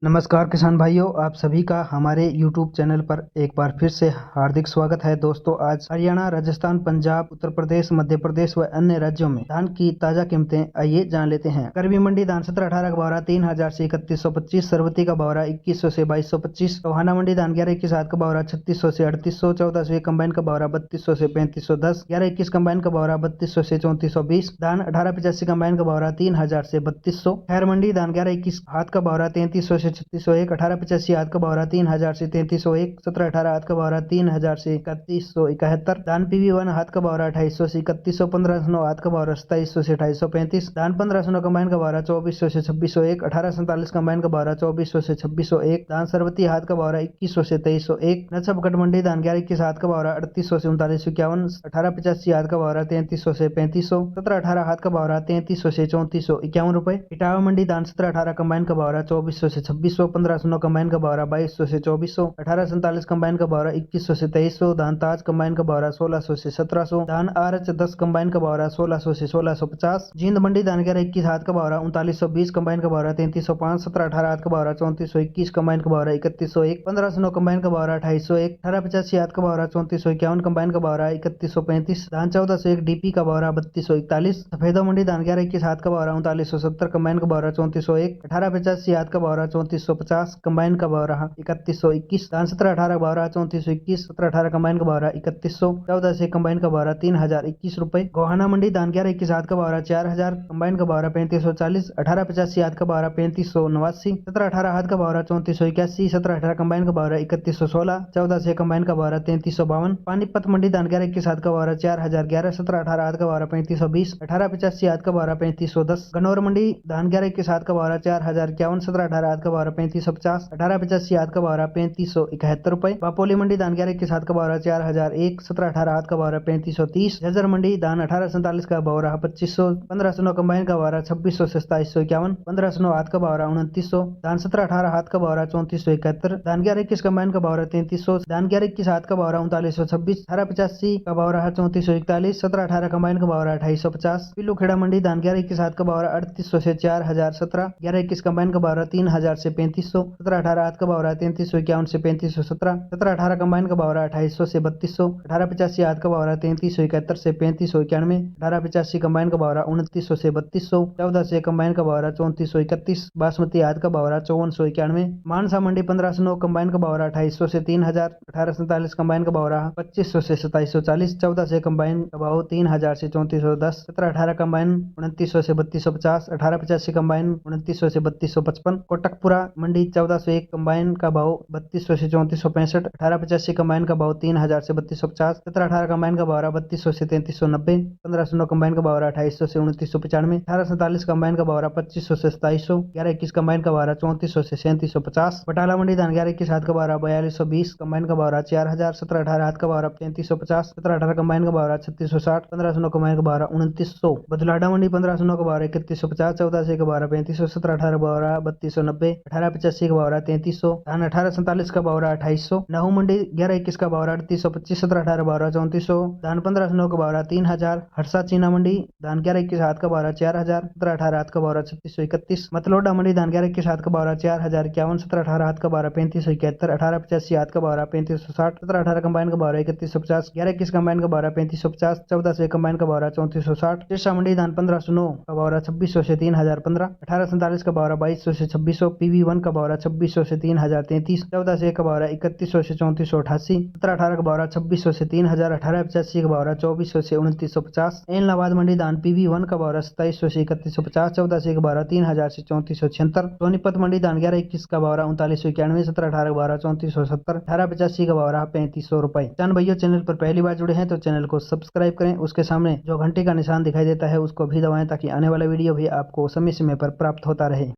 नमस्कार किसान भाइयों, आप सभी का हमारे YouTube चैनल पर एक बार फिर से हार्दिक स्वागत है। दोस्तों, आज हरियाणा, राजस्थान, पंजाब, उत्तर प्रदेश, मध्य प्रदेश व अन्य राज्यों में धान की ताजा कीमतें आइए जान लेते हैं। करवी मंडी धान 17-18 का भाव 3,000 से 3125, सरवती का भाव 2100 से 2225, टोहाना मंडी धान 11-21 का भाव 3600 से 3800, 14 कंबाइन का भाव 3200 से 3510, 11-21 कंबाइन का भाव 3200 से 3420, धान 18-85 कंबाइन का भाव 3000 से 3200, खैर मंडी धान 11-21 हाथ का भाव 3300 से 3601, 18-85 हाथ का भाव 3000 से 3301, 17-18 हाथ का भाव 3000 से 3171, धान PV1 हाथ का भाव 2800 से 3100, 1509 हाथ का भाव 2700 से 2835, धान 1509 कंबाइन का भाव 2400 से 2601, 1847 कंबाइन का भाव 2400 से 2601, धान सरवती हाथ का भाव 2100 से 2301, नच्छपकट मंडी धान 11-21 हाथ का भाव 3800 से 3951, 18-85 हाथ का भाव 3300 से 3500, 17-18 हाथ का भाव 3300 से 3451 रुपए। इटावा मंडी धान 17-18 कंबाइन का भाव 2400 से 2600, 1509 कंबाइन का भाव 2200 से 2400, 1847 कंबाइन का भाव 2100 से 2300, धान ताज कंबाइन का भाव 1600 से 1700, धान RH 10 कंबाइन का भाव 1600 से 1650, जींद मंडी धान 11-21 हाथ का भाव 3920, कंबाइन का भाव 3305, 17-18 हाथ का भाव 3421, कंबाइन का भाव 3101, 1509 कंबाइन का भाव 2801, 1885 हाथ का भाव 3451, कंबाइन का भाव 3135, धान 1401 DP का भाव 3241, सफेदा मंडी धान 11-21 हाथ का भाव 3970, कंबाइन का भाव 3401, 1885 हाथ का भाव 3450, कंबाइन का भाव 3121, धान 17-18 का भाव 3421, 17-18 कंबाइन का भाव 3100, 14 से कंबाइन का भाव 3021 रुपए। गोहाना मंडी धान 11-21 हाथ का भाव 4000, कंबाइन का भाव 3540, 1885 हाथ का भाव 3589, 17-18 हाथ का भाव 3481, 17-18 कंबाइन का भाव 3116, 14 से कंबाइन का भाव 3352। पानीपत मंडी धान 11-21 हाथ का भाव 4011, 17-18 हाथ का भाव 3520, 1885 हाथ का भाव 3510। गनौर मंडी धान 11-21 हाथ का भाव 4051, 17-18 हाथ का भाव 3550, 1885 हाथ का भाव 3571 रुपए। बापोली मंडी धान 11-21 हाथ का भाव 4001, 17-18 हाथ का भाव 3530। झज्जर मंडी धान 1847 का भाव 2500, 1509 कंबाइन का भाव 2600 से 2751, 1509 हाथ का भाव 2900, धान 17-18 हाथ का भाव 3471, धान 11-21 कंबाइन का भाव 3300, धान 11-21 हाथ का भाव 3926, 1885 का भाव 3441, 17-18 कंबाइन का भाव 2850। पिल्लू खेड़ा मंडी धान 11-21 हाथ का भाव 3800 से 4017, 11-21 कंबाइन का भाव 3000 से 3500, 17-18 हाथ का भाव 3351 से 3517, 17-18 कंबाइन का भाव 2800 से 3200, 1885 हाथ का भाव 3371 से 3591, 1885 कंबाइन का भाव 2900 से 3200, 14 से कंबाइन का भाव 3431, बासमती हाथ का भाव 5491। मानसा मंडी 1509 कंबाइन का भाव 2800 से 3000, 1847 कंबाइन का भाव 2500 से 2740, 14 से कंबाइन का भाव 3000 से 3410, 17-18 कंबाइन 2900 से 3250, 1885 कंबाइन 2900 से 3255। कोटकपुरा मंडी 1401 कंबाइन का भाव 3200 से 3465, 1885 कंबाइन का भाव 3000 से 3250, 17-18 कंबाइन का भाव 3200 से 3390, 1509 कंबाइन का भाव 2800 से 2995, 1847 कंबाइन का भाव 2500 से 2700, 11-21 कंबाइन का भाव 3400 से 3750। बटाला मंडी धान 11-21 हाथ का भाव 4220, कंबाइन का भाव 4000, 17-18 हाथ का भाव 3550, 17-18 कंबाइन का भाव 3660, 1509 कंबाइन का भाव 2900। बदलाडा मंडी 1509 का भाव 3150, 14 से का भाव 3500, 17-18 का भाव 3290, 1885 का भाव 3300, धान 1847 का भाव 2800। नहू मंडी 11-21 का भाव 3825, 17-18 भाव 3400, धान 1509 का भाव 3000। हरसा चीना मंडी धान 11-21 हाथ का भाव 4000, 17-18 हाथ का भाव 3631। मतलोडा मंडी धान 11-21 हाथ का भाव 4051, 17-18 हाथ का भाव 3571, 1885 हाथ का भाव 3560, 17-18 कंबाइन का भाव 3150, 11-21 कंबाइन का भाव 3550, 14 से कंबाइन का भाव 3460। सिरसा मंडी धान 1509 का भाव 2600 से 3015, 1847 का भाव 2200 से 2600, PV1 का भाव 2600 से 3033, 14 से का भाव 3100 से 3488, 17-18 का भाव 2600 से 3000, 1885 का भाव 2400 से 2950। एलनाबाद मंडी धान PV1 का भाव 2700 से 3150, 14 से का भाव 3000 से 3476। सोनीपत मंडी धान 11-21 का भाव 3991, 17-18 का भाव 3470, 1885 का भाव 3500 रुपए। किसान भाइयों, चैनल पर पहली बार जुड़े हैं तो चैनल को सब्सक्राइब करें, उसके सामने जो घंटे का निशान दिखाई देता है उसको भी दबाएं ताकि आने वाला वीडियो भी आपको समय समय पर प्राप्त होता रहे।